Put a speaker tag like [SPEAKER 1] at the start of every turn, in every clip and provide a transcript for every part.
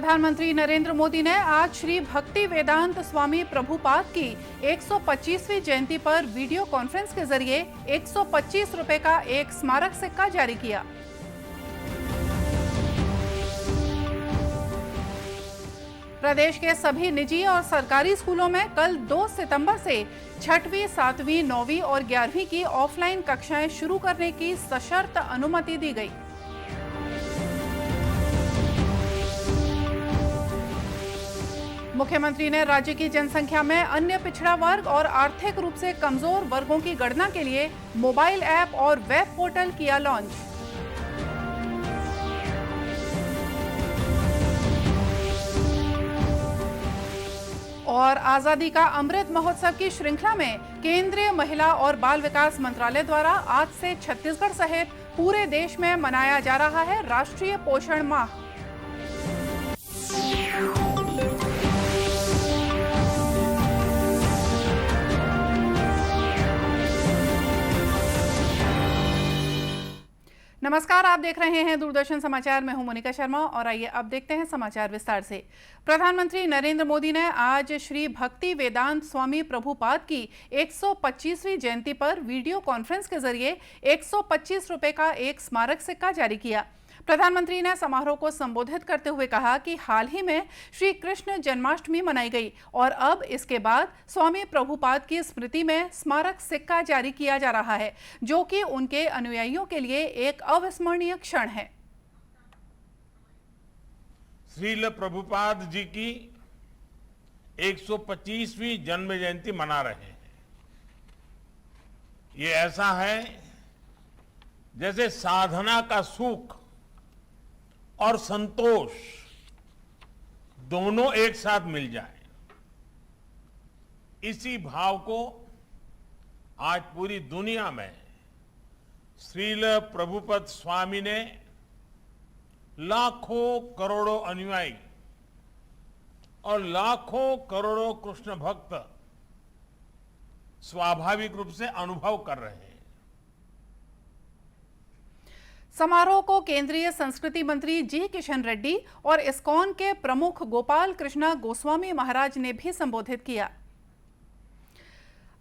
[SPEAKER 1] प्रधानमंत्री नरेंद्र मोदी ने आज श्री भक्ति वेदांत स्वामी प्रभुपाद की 125वीं जयंती पर वीडियो कॉन्फ्रेंस के जरिए 125 रुपए का एक स्मारक सिक्का जारी किया। प्रदेश के सभी निजी और सरकारी स्कूलों में कल 2 सितंबर से 6वीं, 7वीं, 9वीं और 11वीं की ऑफलाइन कक्षाएं शुरू करने की सशर्त अनुमति दी गई। मुख्यमंत्री ने राज्य की जनसंख्या में अन्य पिछड़ा वर्ग और आर्थिक रूप से कमजोर वर्गों की गणना के लिए मोबाइल ऐप और वेब पोर्टल किया लॉन्च। और आजादी का अमृत महोत्सव की श्रृंखला में केंद्रीय महिला और बाल विकास मंत्रालय द्वारा आज से छत्तीसगढ़ सहित पूरे देश में मनाया जा रहा है राष्ट्रीय पोषण माह। नमस्कार, आप देख रहे हैं दूरदर्शन समाचार। मैं हूं मोनिका शर्मा और आइए अब देखते हैं समाचार विस्तार से। प्रधानमंत्री नरेंद्र मोदी ने आज श्री भक्ति वेदांत स्वामी प्रभुपाद की 125वीं जयंती पर वीडियो कॉन्फ्रेंस के जरिए 125 रुपए का एक स्मारक सिक्का जारी किया। प्रधानमंत्री ने समारोह को संबोधित करते हुए कहा कि हाल ही में श्री कृष्ण जन्माष्टमी मनाई गई और अब इसके बाद स्वामी प्रभुपाद की स्मृति में स्मारक सिक्का जारी किया जा रहा है, जो कि उनके अनुयायियों के लिए एक अविस्मरणीय क्षण है।
[SPEAKER 2] श्रील प्रभुपाद जी की 125वीं जन्म जयंती मना रहे हैं। ये ऐसा है जैसे साधना का सुख और संतोष दोनों एक साथ मिल जाए। इसी भाव को आज पूरी दुनिया में श्रील प्रभुपद स्वामी ने लाखों करोड़ों अनुयायी और लाखों करोड़ों कृष्ण भक्त स्वाभाविक रूप से अनुभव कर रहे हैं।
[SPEAKER 1] समारोह को केंद्रीय संस्कृति मंत्री जी किशन रेड्डी और इस्कॉन के प्रमुख गोपाल कृष्णा गोस्वामी महाराज ने भी संबोधित किया।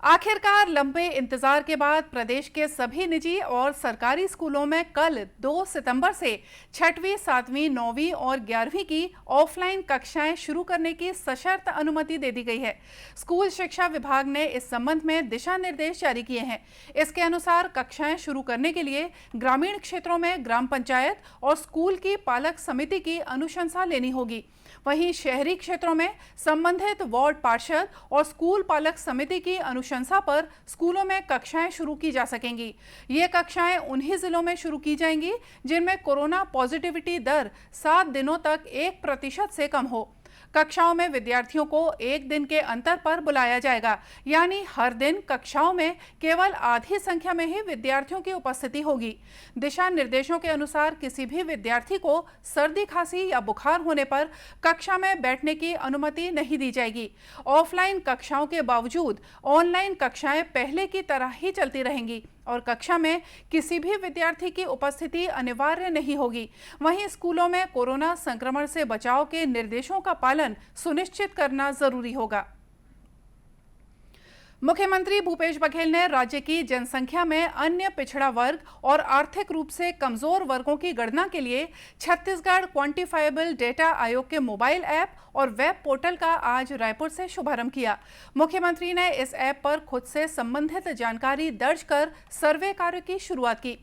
[SPEAKER 1] आखिरकार लंबे इंतजार के बाद प्रदेश के सभी निजी और सरकारी स्कूलों में कल 2 सितंबर से 6वीं, 7वीं, 9वीं और 11वीं की ऑफलाइन कक्षाएं शुरू करने की सशर्त अनुमति दे दी गई है। स्कूल शिक्षा विभाग ने इस संबंध में दिशा निर्देश जारी किए हैं। इसके अनुसार कक्षाएं शुरू करने के लिए ग्रामीण क्षेत्रों में ग्राम पंचायत और स्कूल की पालक समिति की अनुशंसा लेनी होगी। वहीं शहरी क्षेत्रों में संबंधित वार्ड पार्षद और स्कूल पालक समिति की अनुशंसा पर स्कूलों में कक्षाएं शुरू की जा सकेंगी। ये कक्षाएं उन्हीं जिलों में शुरू की जाएंगी जिनमें कोरोना पॉजिटिविटी दर 7 दिनों तक 1% से कम हो। कक्षाओं में विद्यार्थियों को एक दिन के अंतर पर बुलाया जाएगा, यानी हर दिन कक्षाओं में केवल आधी संख्या में ही विद्यार्थियों की उपस्थिति होगी। दिशा निर्देशों के अनुसार किसी भी विद्यार्थी को सर्दी, खांसी या बुखार होने पर कक्षा में बैठने की अनुमति नहीं दी जाएगी। ऑफलाइन कक्षाओं के बावजूद ऑनलाइन कक्षाएं पहले की तरह ही चलती रहेंगी और कक्षा में किसी भी विद्यार्थी की उपस्थिति अनिवार्य नहीं होगी। वहीं स्कूलों में कोरोना संक्रमण से बचाव के निर्देशों का पालन सुनिश्चित करना जरूरी होगा। मुख्यमंत्री भूपेश बघेल ने राज्य की जनसंख्या में अन्य पिछड़ा वर्ग और आर्थिक रूप से कमजोर वर्गों की गणना के लिए छत्तीसगढ़ क्वांटिफाइबल डेटा आयोग के मोबाइल ऐप और वेब पोर्टल का आज रायपुर से शुभारंभ किया। मुख्यमंत्री ने इस ऐप पर खुद से संबंधित जानकारी दर्ज कर सर्वे कार्य की शुरुआत की।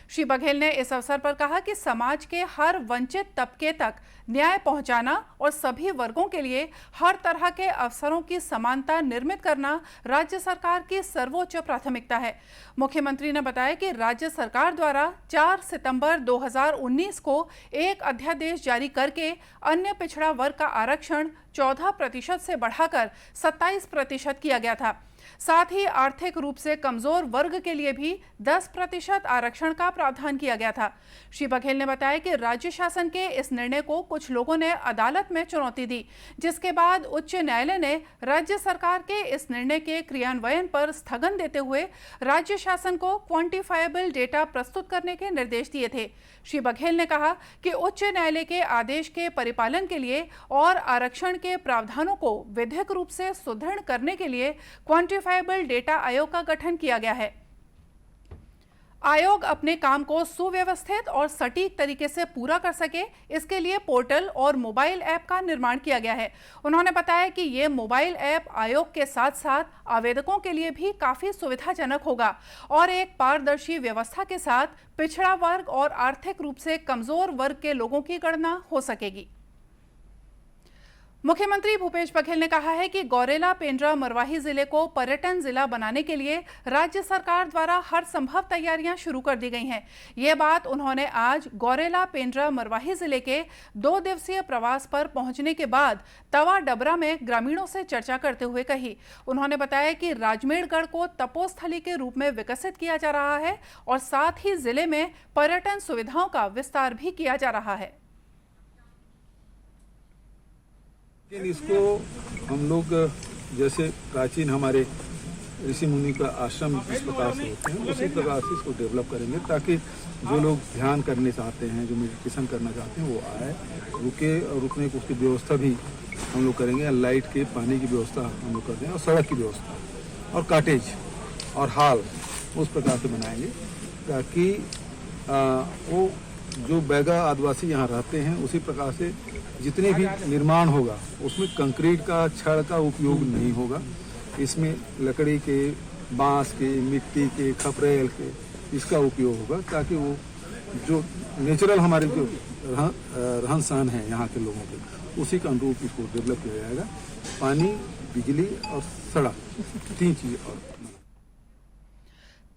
[SPEAKER 1] श्री बघेल ने इस अवसर पर कहा कि समाज के हर वंचित तबके तक न्याय पहुंचाना और सभी वर्गों के लिए हर तरह के अवसरों की समानता निर्मित करना राज्य सरकार की सर्वोच्च प्राथमिकता है। मुख्यमंत्री ने बताया कि राज्य सरकार द्वारा 4 सितंबर 2019 को एक अध्यादेश जारी करके अन्य पिछड़ा वर्ग का आरक्षण 14% से बढ़ाकर 27% किया गया था। साथ ही आर्थिक रूप से कमजोर वर्ग के लिए भी 10% आरक्षण का प्रावधान किया गया था। श्री बघेल ने बताया कि राज्य शासन के इस निर्णय को कुछ लोगों ने अदालत में चुनौती दी, जिसके बाद उच्च न्यायालय ने राज्य सरकार के इस निर्णय के क्रियान्वयन पर स्थगन देते हुए राज्य शासन को क्वांटिफाइबल डेटा प्रस्तुत करने के निर्देश दिए थे। श्री बघेल ने कहा कि उच्च न्यायालय के आदेश के परिपालन के लिए और आरक्षण के प्रावधानों को विधिक रूप से सुदृढ़ करने के लिए क्वांटिफाइबल डेटा आयोग का गठन किया गया है। आयोग अपने काम को सुव्यवस्थित और सटीक तरीके से पूरा कर सके, इसके लिए पोर्टल और मोबाइल ऐप का निर्माण किया गया है। उन्होंने बताया कि ये मोबाइल ऐप आयोग के साथ साथ आवेदकों के लिए भी काफी सुविधाजनक होगा और एक पारदर्शी व्यवस्था के साथ पिछड़ा वर्ग और आर्थिक रूप से कमजोर वर्ग के लोगों की गणना हो सकेगी। मुख्यमंत्री भूपेश बघेल ने कहा है कि गौरेला पेंड्रा मरवाही जिले को पर्यटन जिला बनाने के लिए राज्य सरकार द्वारा हर संभव तैयारियां शुरू कर दी गई हैं। ये बात उन्होंने आज गौरेला पेंड्रा मरवाही जिले के 2 दिवसीय प्रवास पर पहुंचने के बाद तवा डबरा में ग्रामीणों से चर्चा करते हुए कही। उन्होंने बताया कि राजमेढ़गढ़ को तपोस्थली के रूप में विकसित किया जा रहा है और साथ ही जिले में पर्यटन सुविधाओं का विस्तार भी किया जा रहा है।
[SPEAKER 3] लेकिन इसको हम लोग जैसे प्राचीन हमारे ऋषि मुनि का आश्रम जिस प्रकार से होते हैं उसी प्रकार से इसको डेवलप करेंगे, ताकि जो लोग ध्यान करने चाहते हैं, जो मेडिटेशन करना चाहते हैं, वो आए, रुके और रुकने को उसकी व्यवस्था भी हम लोग करेंगे। लाइट के, पानी की व्यवस्था हम लोग करते हैं और सड़क की व्यवस्था और काटेज और हाल उस प्रकार से बनाएंगे, ताकि वो जो बैगा आदिवासी यहाँ रहते हैं उसी प्रकार से जितने भी निर्माण होगा उसमें कंक्रीट का, छड़ का उपयोग नहीं होगा। इसमें लकड़ी के, बांस के, मिट्टी के, खपरेल के इसका उपयोग होगा, ताकि वो जो नेचुरल हमारे जो रहन सहन है यहाँ के लोगों के उसी के अनुरूप इसको डेवलप किया जाएगा। पानी, बिजली और सड़क, 3 चीज़। और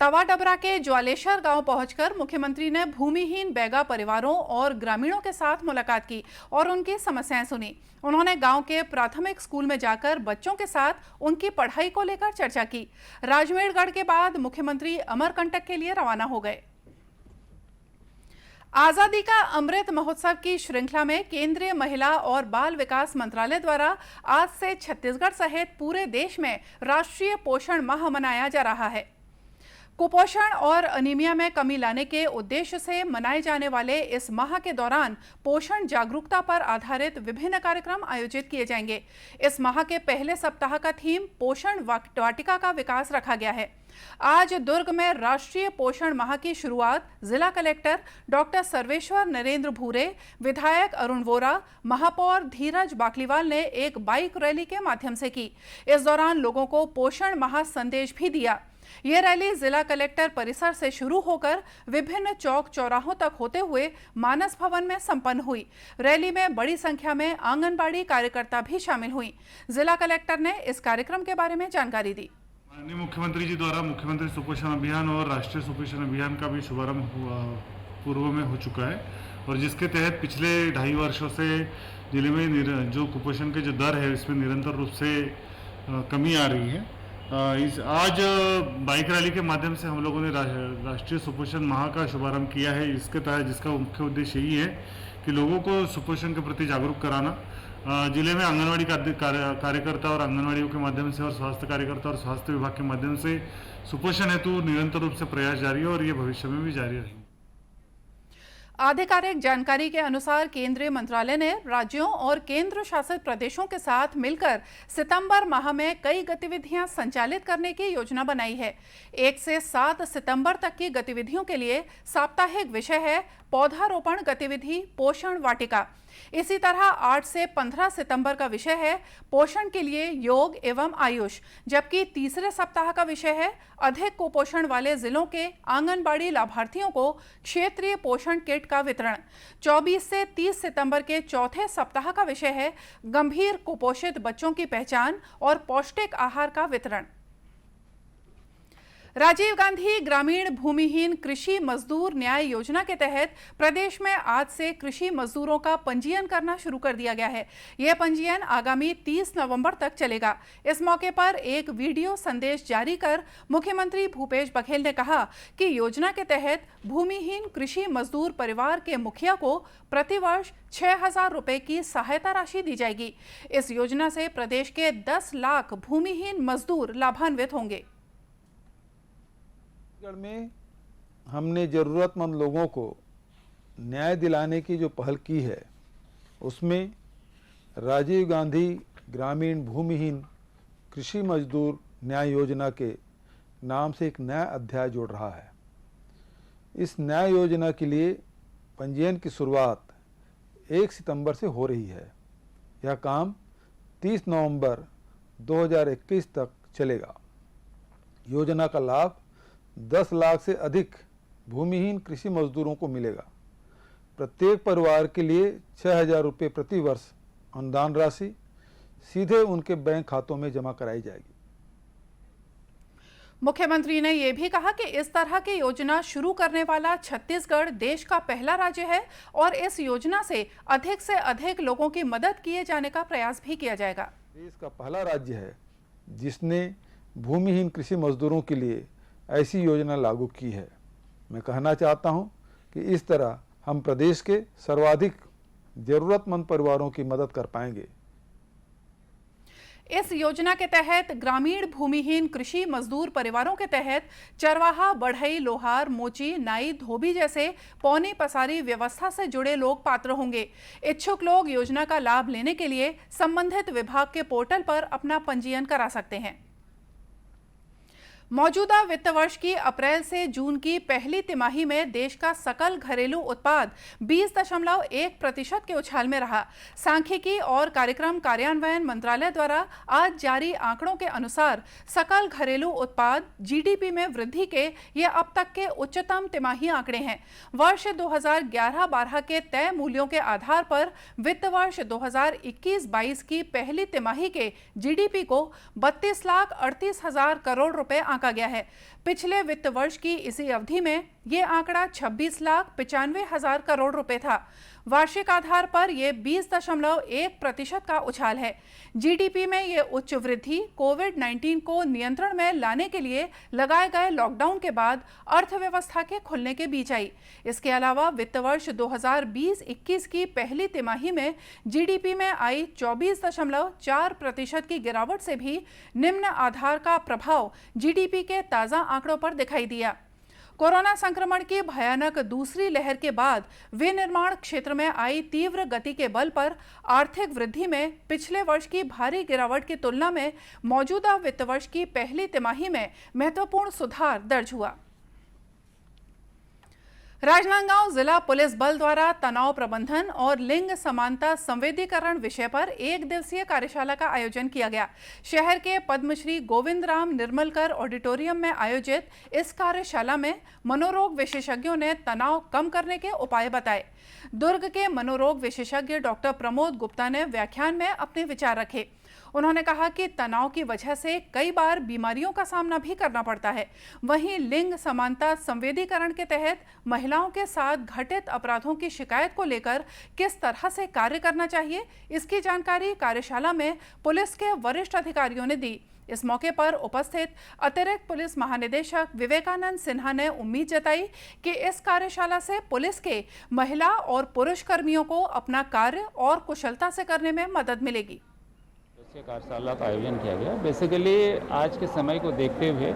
[SPEAKER 1] तवा डबरा के ज्वालेश्वर गांव पहुंचकर मुख्यमंत्री ने भूमिहीन बैगा परिवारों और ग्रामीणों के साथ मुलाकात की और उनकी समस्याएं सुनी। उन्होंने गांव के प्राथमिक स्कूल में जाकर बच्चों के साथ उनकी पढ़ाई को लेकर चर्चा की। राजमेढ़गढ़ के बाद मुख्यमंत्री अमरकंटक के लिए रवाना हो गए। आजादी का अमृत महोत्सव की श्रृंखला में केंद्रीय महिला और बाल विकास मंत्रालय द्वारा आज से छत्तीसगढ़ सहित पूरे देश में राष्ट्रीय पोषण माह मनाया जा रहा है। कुपोषण और अनीमिया में कमी लाने के उद्देश्य से मनाए जाने वाले इस माह के दौरान पोषण जागरूकता पर आधारित विभिन्न कार्यक्रम आयोजित किए जाएंगे। इस माह के पहले सप्ताह का थीम पोषण वाटिका का विकास रखा गया है। आज दुर्ग में राष्ट्रीय पोषण माह की शुरुआत जिला कलेक्टर डॉक्टर सर्वेश्वर नरेंद्र भूरे, विधायक अरुण वोरा, महापौर धीरज बाकलीवाल ने एक बाइक रैली के माध्यम से की। इस दौरान लोगों को पोषण माह संदेश भी दिया। ये रैली जिला कलेक्टर परिसर से शुरू होकर विभिन्न चौक चौराहों तक होते हुए मानस भवन में संपन्न हुई। रैली में बड़ी संख्या में आंगनबाड़ी कार्यकर्ता भी शामिल हुई। जिला कलेक्टर ने इस कार्यक्रम के बारे में जानकारी दी।
[SPEAKER 4] माननीय मुख्यमंत्री जी द्वारा मुख्यमंत्री सुपोषण अभियान और राष्ट्रीय सुपोषण अभियान का भी शुभारंभ पूर्व में हो चुका है, और जिसके तहत पिछले 2.5 वर्षों से जिले में जो कुपोषण के जो दर है इसमें निरंतर रूप से कमी आ रही है। आज बाइक रैली के माध्यम से हम लोगों ने राष्ट्रीय सुपोषण माह का शुभारंभ किया है। इसके तहत जिसका मुख्य उद्देश्य यही है कि लोगों को सुपोषण के प्रति जागरूक कराना। जिले में आंगनवाड़ी कार्यकर्ता और आंगनवाड़ियों के माध्यम से और स्वास्थ्य कार्यकर्ता और स्वास्थ्य विभाग के माध्यम से सुपोषण हेतु निरंतर रूप से प्रयास जारी है और ये भविष्य में भी जारी रहेंगे।
[SPEAKER 1] आधिकारिक जानकारी के अनुसार केंद्रीय मंत्रालय ने राज्यों और केंद्र शासित प्रदेशों के साथ मिलकर सितंबर माह में कई गतिविधियां संचालित करने की योजना बनाई है। 1 से 7 सितंबर तक की गतिविधियों के लिए साप्ताहिक विषय है पौधारोपण गतिविधि पोषण वाटिका। इसी तरह 8 से 15 सितंबर का विषय है पोषण के लिए योग एवं आयुष, जबकि तीसरे सप्ताह का विषय है अधिक कुपोषण वाले जिलों के आंगनबाड़ी लाभार्थियों को क्षेत्रीय पोषण किट का वितरण। 24 से 30 सितंबर के चौथे सप्ताह का विषय है गंभीर कुपोषित बच्चों की पहचान और पौष्टिक आहार का वितरण। राजीव गांधी ग्रामीण भूमिहीन कृषि मजदूर न्याय योजना के तहत प्रदेश में आज से कृषि मजदूरों का पंजीयन करना शुरू कर दिया गया है। यह पंजीयन आगामी 30 नवंबर तक चलेगा। इस मौके पर एक वीडियो संदेश जारी कर मुख्यमंत्री भूपेश बघेल ने कहा कि योजना के तहत भूमिहीन कृषि मजदूर परिवार के मुखिया को प्रतिवर्ष 6,000 रुपए की सहायता राशि दी जाएगी। इस योजना से प्रदेश के 10 लाख भूमिहीन मजदूर लाभान्वित होंगे।
[SPEAKER 3] में हमने ज़रूरतमंद लोगों को न्याय दिलाने की जो पहल की है, उसमें राजीव गांधी ग्रामीण भूमिहीन कृषि मजदूर न्याय योजना के नाम से एक नया अध्याय जोड़ रहा है। इस न्याय योजना के लिए पंजीयन की शुरुआत 1 सितंबर से हो रही है। यह काम 30 नवंबर 2021 तक चलेगा। योजना का लाभ 10 लाख से अधिक भूमिहीन कृषि मजदूरों को मिलेगा। प्रत्येक परिवार के लिए 6,000 रुपये प्रति वर्ष अनुदान राशि सीधे उनके बैंक खातों में जमा कराई जाएगी।
[SPEAKER 1] मुख्यमंत्री ने यह भी कहा कि इस तरह की योजना शुरू करने वाला छत्तीसगढ़ देश का पहला राज्य है और इस योजना से अधिक लोगों की मदद किए जाने का प्रयास भी किया जाएगा।
[SPEAKER 3] देश का पहला राज्य है जिसने भूमिहीन कृषि मजदूरों के लिए ऐसी योजना लागू की है। मैं कहना चाहता हूं कि इस तरह हम प्रदेश के सर्वाधिक जरूरतमंद परिवारों की मदद कर पाएंगे।
[SPEAKER 1] इस योजना के तहत ग्रामीण भूमिहीन कृषि मजदूर परिवारों के तहत चरवाहा, बढ़ई, लोहार, मोची, नाई, धोबी जैसे पौनी पसारी व्यवस्था से जुड़े लोग पात्र होंगे। इच्छुक लोग योजना का लाभ लेने के लिए संबंधित विभाग के पोर्टल पर अपना पंजीयन करा सकते हैं। मौजूदा वित्त वर्ष की अप्रैल से जून की पहली तिमाही में देश का सकल घरेलू उत्पाद 20.1% के उछाल में रहा। सांख्यिकी और कार्यक्रम कार्यान्वयन मंत्रालय द्वारा आज जारी आंकड़ों के अनुसार सकल घरेलू उत्पाद जीडीपी में वृद्धि के ये अब तक के उच्चतम तिमाही आंकड़े हैं। वर्ष 2011-12 के तय मूल्यों के आधार पर वित्त वर्ष 2021-22 की पहली तिमाही के जीडीपी को 32,38,000 करोड़ रुपए आंका गया है। पिछले वित्त वर्ष की इसी अवधि में यह आंकड़ा 26,95,000 करोड़ रुपए था। वार्षिक आधार पर यह 20.1% का उछाल है। जीडीपी में यह उच्च वृद्धि कोविड-19 को नियंत्रण में लाने के लिए लगाए गए लॉकडाउन के बाद अर्थव्यवस्था के खुलने के बीच आई। इसके अलावा वित्त वर्ष 2020-21 की पहली तिमाही में जीडीपी में आई 24.4% की गिरावट से भी निम्न आधार का प्रभाव जीडीपी के ताजा आंकड़ों पर दिखाई दिया। कोरोना संक्रमण की भयानक दूसरी लहर के बाद विनिर्माण क्षेत्र में आई तीव्र गति के बल पर आर्थिक वृद्धि में पिछले वर्ष की भारी गिरावट की तुलना में मौजूदा वित्त वर्ष की पहली तिमाही में महत्वपूर्ण सुधार दर्ज हुआ। राजनांदगांव जिला पुलिस बल द्वारा तनाव प्रबंधन और लिंग समानता संवेदीकरण विषय पर 1 दिवसीय कार्यशाला का आयोजन किया गया। शहर के पद्मश्री गोविंद राम निर्मलकर ऑडिटोरियम में आयोजित इस कार्यशाला में मनोरोग विशेषज्ञों ने तनाव कम करने के उपाय बताए। दुर्ग के मनोरोग विशेषज्ञ डॉक्टर प्रमोद गुप्ता ने व्याख्यान में अपने विचार रखे। उन्होंने कहा कि तनाव की वजह से कई बार बीमारियों का सामना भी करना पड़ता है। वहीं लिंग समानता संवेदीकरण के तहत महिलाओं के साथ घटित अपराधों की शिकायत को लेकर किस तरह से कार्य करना चाहिए, इसकी जानकारी कार्यशाला में पुलिस के वरिष्ठ अधिकारियों ने दी। इस मौके पर उपस्थित अतिरिक्त पुलिस महानिदेशक विवेकानंद सिन्हा ने उम्मीद जताई कि इस कार्यशाला से पुलिस के महिला और पुरुष कर्मियों को अपना कार्य और कुशलता से करने में मदद मिलेगी।
[SPEAKER 5] कार्यशाला का आयोजन किया गया। बेसिकली आज के समय को देखते हुए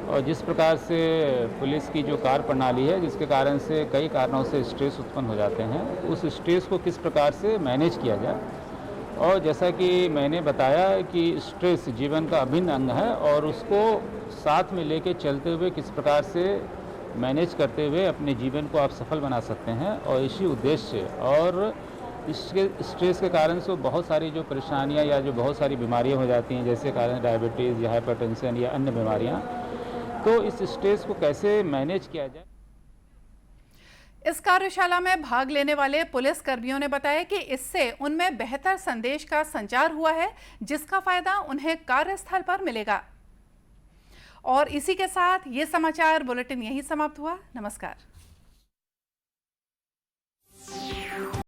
[SPEAKER 5] और जिस प्रकार से पुलिस की जो कार्य प्रणाली है, जिसके कारण से कई कारणों से स्ट्रेस उत्पन्न हो जाते हैं, उस स्ट्रेस को किस प्रकार से मैनेज किया जाए। और जैसा कि मैंने बताया कि स्ट्रेस जीवन का अभिन्न अंग है और उसको साथ में लेके चलते हुए किस प्रकार से मैनेज करते हुए अपने जीवन को आप सफल बना सकते हैं। और इसी उद्देश्य और इसके स्ट्रेस के कारण से बहुत सारी जो परेशानियां या जो बहुत सारी बीमारियां हो जाती हैं, जैसे कारण डायबिटीज़ या हाइपरटेंशन या अन्य बीमारियां, तो इस स्ट्रेस को कैसे मैनेज किया जाए।
[SPEAKER 1] इस कार्यशाला में भाग लेने वाले पुलिस कर्मियों ने बताया कि इससे उनमें बेहतर संदेश का संचार हुआ है, जिसका फायदा उन्हें कार्यस्थल पर मिलेगा। और इसी के साथ ये समाचार बुलेटिन यहीं समाप्त हुआ। नमस्कार।